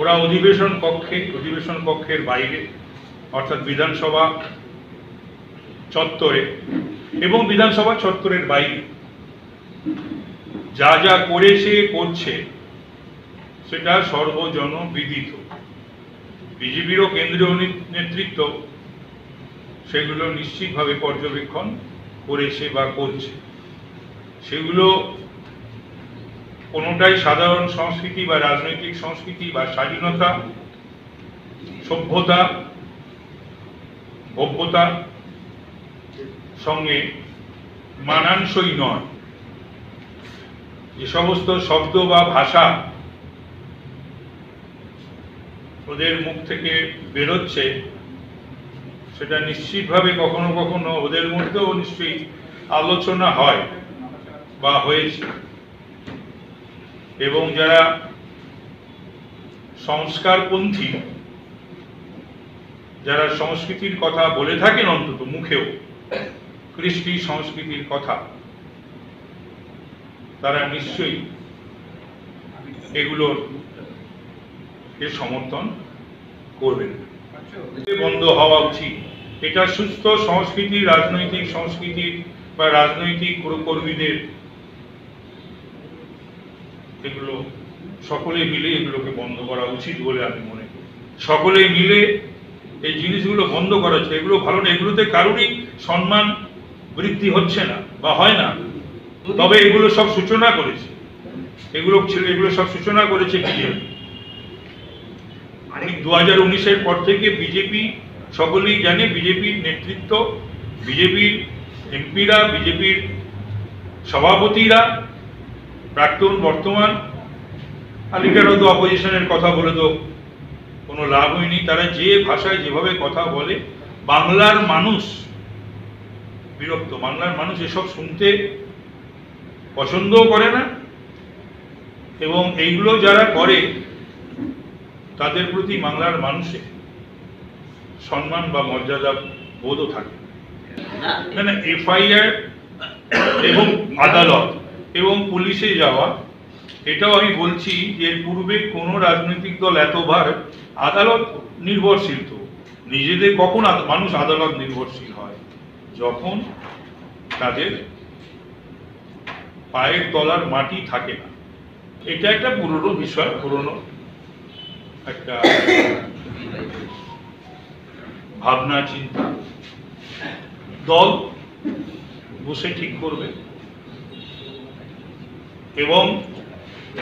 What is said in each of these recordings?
ওরা অধিবেশন কক্ষের বাইরে অর্থাৎ বিধানসভা চত্বরে এবং বিধানসভা চত্বরের বাইরে যা যা করছে সেটা সর্বজনবিদিত। বিজেপিরও কেন্দ্রীয় নেতৃত্ব সেগুলো নিশ্চিতভাবে পর্যবেক্ষণ করেছে বা করছে। সেগুলো কোনোটাই সাধারণ সংস্কৃতি বা রাজনৈতিক সংস্কৃতি বা স্বাধীনতা, সভ্যতা, ভব্যতা সঙ্গে মানানসই নয়। যে সমস্ত শব্দ বা ভাষা ওদের মুখ থেকে বেরোচ্ছে সেটা নিশ্চিতভাবে কখনো কখনো ওদের মধ্যেও নিশ্চয়ই আলোচনা হয় বা হয়েছে, এবং যারা সংস্কারপন্থী, যারা সংস্কৃতির কথা বলে থাকেন অন্তত মুখেও কৃষ্টি সংস্কৃতির কথা, তারা নিশ্চয়ই এগুলোর সমর্থন করবেন। বন্ধ হওয়া উচিত। এটা সুস্থ সংস্কৃতি, রাজনৈতিক সংস্কৃতি বা রাজনৈতিক কর্মীদের এগুলো সকলে মিলে এগুলোকে বন্ধ করা উচিত বলে আমি মনে করি। সকলে মিলে এই জিনিসগুলো বন্ধ করা উচিত। এগুলো ভালো না, এগুলোতে কারোরই সম্মান বৃদ্ধি হচ্ছে না বা হয় না। তবে এগুলো সব সূচনা করেছে, এগুলো সব সূচনা করেছে বিজেপি। 2019-এর পর থেকে বিজেপি, সকলেই জানে, বিজেপির নেতৃত্ব, বিজেপির এমপিরা, বিজেপির সভাপতিরা, প্রাক্তন বর্তমান, আলিকারও তো অপোজিশনের কথা বলে তো কোনো লাভ হয়নি। তারা যে ভাষায় যেভাবে কথা বলে, বাংলার মানুষ বিরক্ত। বাংলার মানুষ এসব শুনতে পছন্দও করে না, এবং এইগুলো যারা করে তাদের প্রতি বাংলার মানুষের সম্মান বা মর্যাদা বোধও থাকে। এখানে এফআইআর এবং আদালত এবং পুলিশে যাওয়া, এটাও আমি বলছি যে এর পূর্বে কোনো রাজনৈতিক দল এতবার আদালত নির্ভরশীল, তো নিজেদের কখন মানুষ আদালত নির্ভরশীল হয়? যখন তাদের পায়ের তলার মাটি থাকে না। এটা একটা পুরনো বিষয়, পুরনো একটা ভাবনা চিন্তা। দল বসে ঠিক করবে, এবং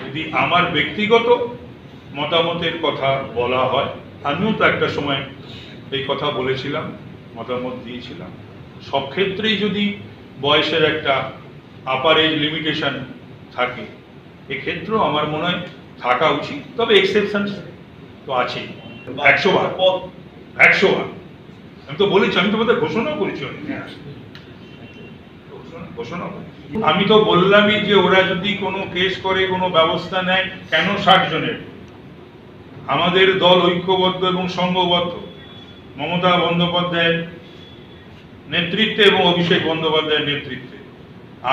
যদি আমার ব্যক্তিগত মতামতের কথা বলা হয়, আমিও তো একটা সময় এই কথা বলেছিলাম, মতামত দিয়েছিলাম। সব ক্ষেত্রেই যদি বয়সের একটা আপার এজ লিমিটেশন থাকে, এক্ষেত্রেও আমার মনে হয় থাকা উচিত। তবে এক্সেপশন তো আছেই, 100 বার। আমি তো বলেছি, আমি তোমাদের ঘোষণা করেছি, আমি তো বললামই যে ওরা যদি কোনো কেস করে, কোনো ব্যবস্থা নেয়, কেন 60 জনের? আমাদের দল ঐক্যবদ্ধ এবং সংঘবদ্ধ। মমতা বন্দ্যোপাধ্যায়ের নেতৃত্বে এবং অভিষেক বন্দ্যোপাধ্যায়ের নেতৃত্বে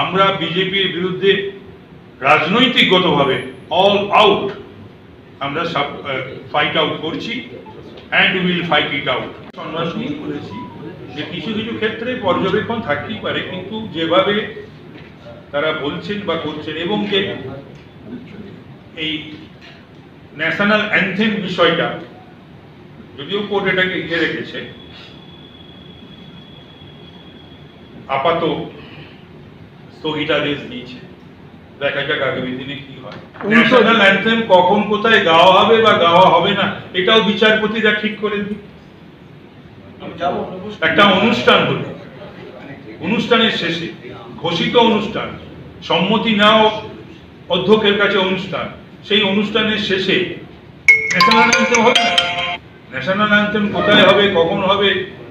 আমরা বিজেপির বিরুদ্ধে রাজনৈতিকগতভাবে অল আউট আমরা ফাইট আউট করছি, and will fight it out. সম্মান নিয়ে বলেছি যে কিছু কিছু ক্ষেত্রে পর্যবেক্ষণ থাকতেই পারে, কিন্তু যেভাবে তারা বলছেন বা করছেন, এবং যে এই ন্যাশনাল অ্যানথেম বিষয়টা, যদিও কোর্ট এটাকে ঘিরে রেখেছে, আপাতত স্থগিতাদেশ দিয়েছে। দেখা যাক আগামী দিনে কি হয়। ন্যাশনাল অ্যানথেম কখন কোথায় গাওয়া হবে বা গাওয়া হবে না, এটাও বিচারপতিরা ঠিক করে দিন। একটা অনুষ্ঠান হলো, অনুষ্ঠানের শেষে ঘোষিত অনুষ্ঠান, সম্মতি নাও অধ্যক্ষের কাছে অনুষ্ঠান, সেই অনুষ্ঠানের শেষে ন্যাশনাল অ্যানথেম হবে না। ন্যাশনাল অ্যানথেম কোথায় হবে,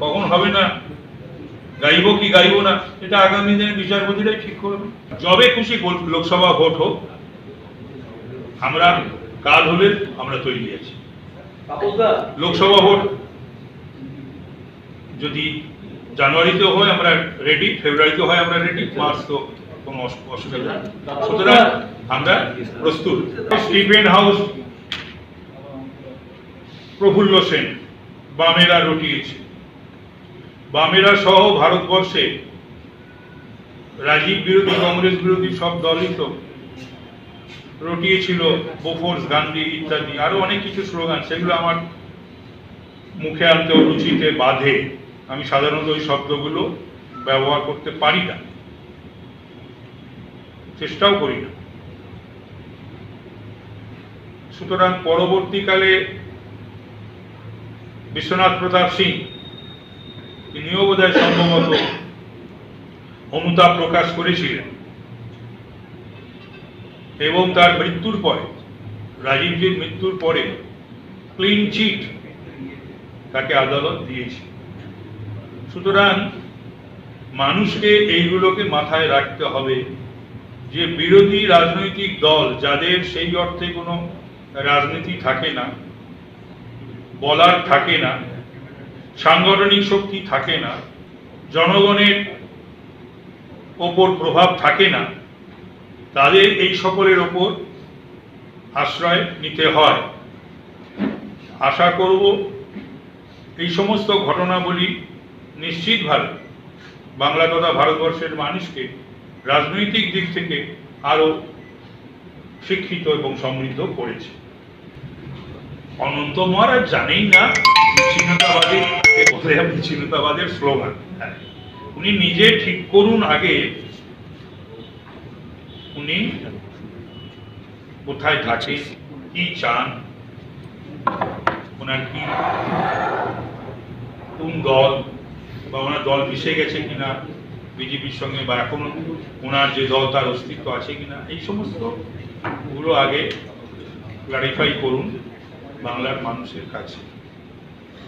কখন হবে না, গাইব কি গাইব না, এটা আগামী দিনে বিচারপতিরাই ঠিক করবে। যবে খুশি লোকসভা ভোট হোক, আমরা কাল হলে আমরা তৈরি আছি। লোকসভা ভোট যদি জানুয়ারিতে হয় আমরা রেডি, ফেব্রুয়ারিতে হয় আমরা রেডি, মার্চ তো কোনো অসুবিধা নেই। সুতরাং আমরা প্রস্তুত। স্টিফেন হাউস প্রফুল্ল সেন বামেরা রটিয়েছে। বামেরা সহ ভারতবর্ষে রাজীব বিরোধী, কংগ্রেস বিরোধী সব দলই তো রটিয়েছিল বোফোর্স, গান্ধী ইত্যাদি আরো অনেক কিছু স্লোগান, সেগুলো আমার মুখে আনতে রুচিতে বাধে। আমি সাধারণত ওই শব্দগুলো ব্যবহার করতে পারি না, চেষ্টাও করি না। সুতরাং পরবর্তীকালে বিশ্বনাথ প্রতাপ সিং, তিনিও বোধহয় সম্ভবত অনুতাপ প্রকাশ করেছিলেন, এবং তার মৃত্যুর পরে, রাজীবজির মৃত্যুর পরে ক্লিন চিট তাকে আদালত দিয়েছে। সুতরাং মানুষকে এইগুলোকে মাথায় রাখতে হবে যে বিরোধী রাজনৈতিক দল, যাদের সেই অর্থে কোনো রাজনীতি থাকে না, বলার থাকে না, সাংগঠনিক শক্তি থাকে না, জনগণের ওপর প্রভাব থাকে না, তাদের এই সকলের ওপর আশ্রয় নিতে হয়। আশা করব এই সমস্ত ঘটনাবলী নিশ্চিতভাবে বাংলা তথা ভারতবর্ষের মানুষকে রাজনৈতিক দিক থেকে আরো শিক্ষিত এবং সমৃদ্ধ করেছে। অনন্ত মহারাজ জানেই না বিচ্ছিন্নতাবাদের স্লোগান। উনি নিজে ঠিক করুন আগে উনি কোথায় থাকেন, কি চান, ওনার কি কোন দল, বা ওনার দল মিশে গেছে কিনা বিজেপির সঙ্গে, বা এখনো ওনার যে দল তার অস্তিত্ব আছে কিনা, এই সমস্ত গুলো আগে ক্লারিফাই করুন বাংলার মানুষের কাছে।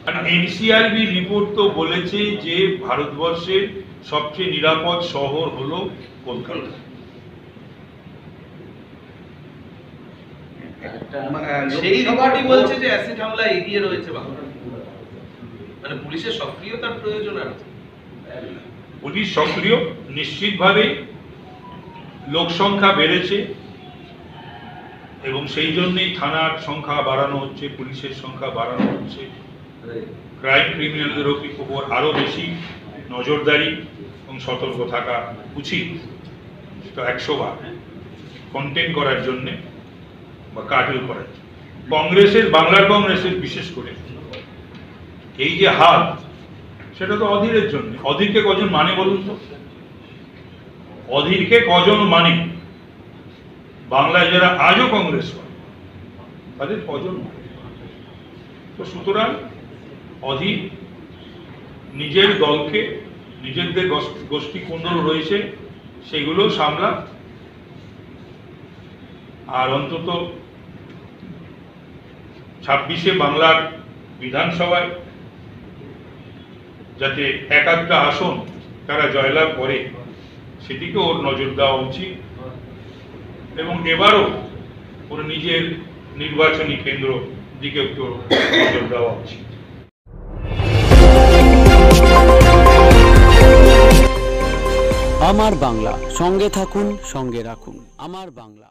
আর এনসিআরবি রিপোর্ট তো বলেছে যে ভারতবর্ষের সবচেয়ে নিরাপদ শহর হলো কলকাতা। সেই রিপোর্টই বলছে যে অ্যাসিড হামলা এগিয়ে রয়েছে বাংলা, মানে পুলিশের সক্রিয়তার প্রয়োজন আছে। পুলিশ সক্রিয়, নিশ্চিতভাবে লোক সংখ্যা বেড়েছে এবং সেই জন্যই থানার সংখ্যা বাড়ানো হচ্ছে, পুলিশের সংখ্যা বাড়ানো হচ্ছে। ক্রাইম ক্রিমিনালদের উপর আরো বেশি নজরদারি এবং সতর্ক থাকা উচিত, সেটা 100 বার কন্টেইন করার জন্যে বা কাটেল করার জন্য। কংগ্রেসের, বাংলার কংগ্রেসের বিশেষ করে এই যে হাত, সেটা তো অধীরের জন্য। অধীরকে কজন মানে বলুন তো? অধীরকে কজন মানে? বাংলায় যারা আজও কংগ্রেস করে তাদের কজন মানে? তো সুতরাং অধীর নিজের দলকে, নিজেদের গোষ্ঠী কুণ্ডল রয়েছে সেগুলো সামলা, আর অন্তত 26-এ বাংলার বিধানসভায় যাতে একটা আসন তারা জয়লাভ করে সেদিকে ওর নজর দেওয়া উচিত, এবং এবারও ওর নিজের নির্বাচনী কেন্দ্র দিকে একটু নজর দেওয়া উচিত। আমার বাংলা, সঙ্গে থাকুন, সঙ্গে রাখুন। আমার বাংলা।